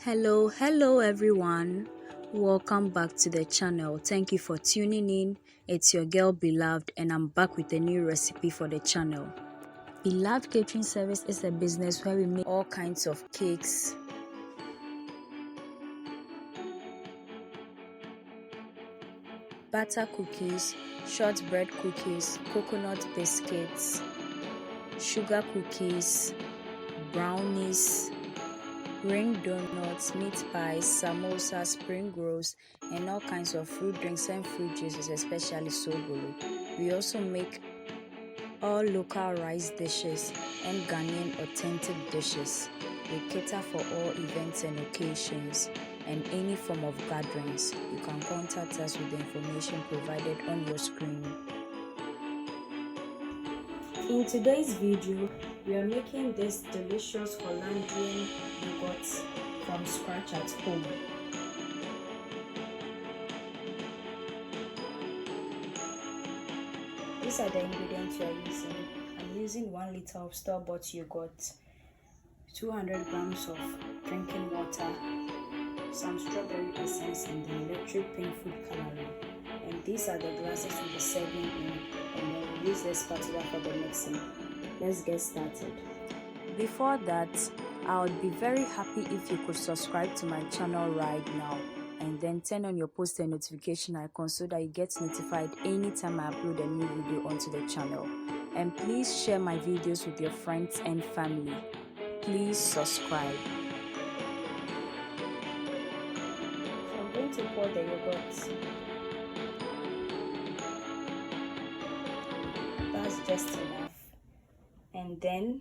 Hello everyone. Welcome back to the channel. Thank you for tuning in. It's your girl Beloved and I'm back with a new recipe for the channel. Beloved Catering Service is a business where we make all kinds of cakes, butter cookies, shortbread cookies, coconut biscuits, sugar cookies, brownies, ring donuts, meat pies, samosas, spring rolls, and all kinds of fruit drinks and fruit juices, especially sobolo. We also make all local rice dishes and Ghanaian authentic dishes. We cater for all events and occasions and any form of gatherings. You can contact us with the information provided on your screen. In today's video, we are making this delicious Hollandian yogurt from scratch at home. These are the ingredients we are using. I'm using 1 liter of store-bought yogurt, 200 grams of drinking water, some strawberry essence, and the electric pink food coloring. And these are the glasses we'll be serving in, and then we'll use this spatula for the mixing. Let's get started. Before that, I would be very happy if you could subscribe to my channel right now and then turn on your post and notification icon so that you get notified anytime I upload a new video onto the channel. And please share my videos with your friends and family. Please subscribe. So I'm going to pour the yogurt. That's just enough. And then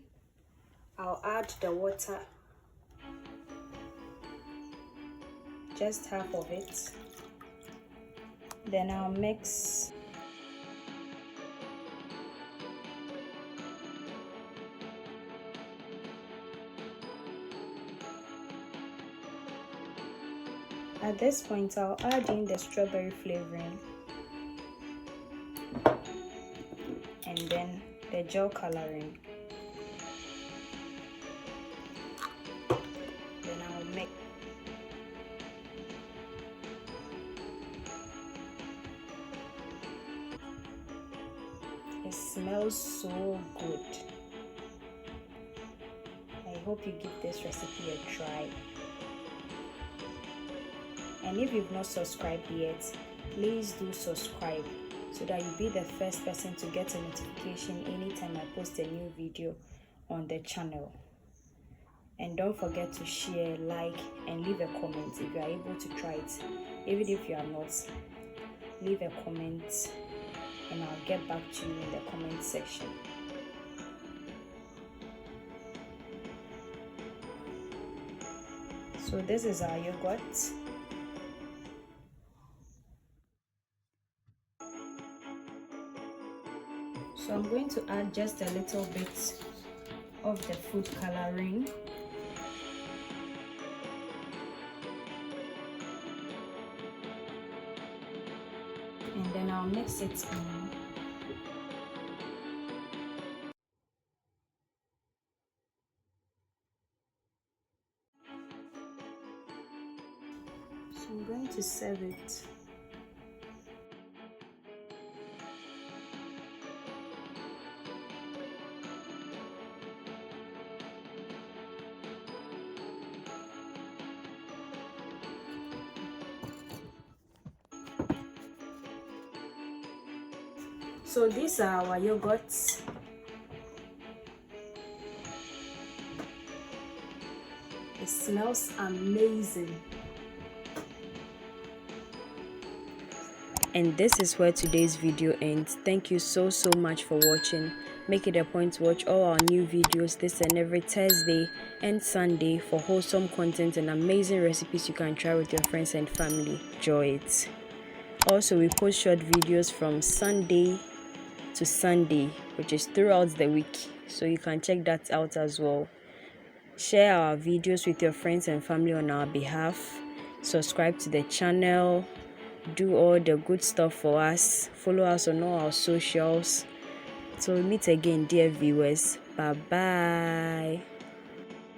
I'll add the water, just half of it. Then I'll mix. At this point, I'll add in the strawberry flavoring and then the gel coloring. Then I'll mix. It smells so good. I hope you give this recipe a try. And if you've not subscribed yet, please do subscribe so that you'll be the first person to get a notification anytime I post a new video on the channel. And don't forget to share, like, and leave a comment if you are able to try it. Even if you are not, leave a comment and I'll get back to you in the comment section. So this is our yogurt. So I'm going to add just a little bit of the food coloring. And then I'll mix it in. So I'm going to serve it. So these are our yogurts. It smells amazing. And this is where today's video ends. Thank you so much for watching. Make it a point to watch all our new videos this and every Thursday and Sunday for wholesome content and amazing recipes you can try with your friends and family. Enjoy it. Also, we post short videos from Sunday to Sunday, which is throughout the week, so you can check that out as well. Share our videos with your friends and family on our behalf. Subscribe to the channel. Do all the good stuff for us. Follow us on all our socials. So we'll meet again, dear viewers. Bye bye.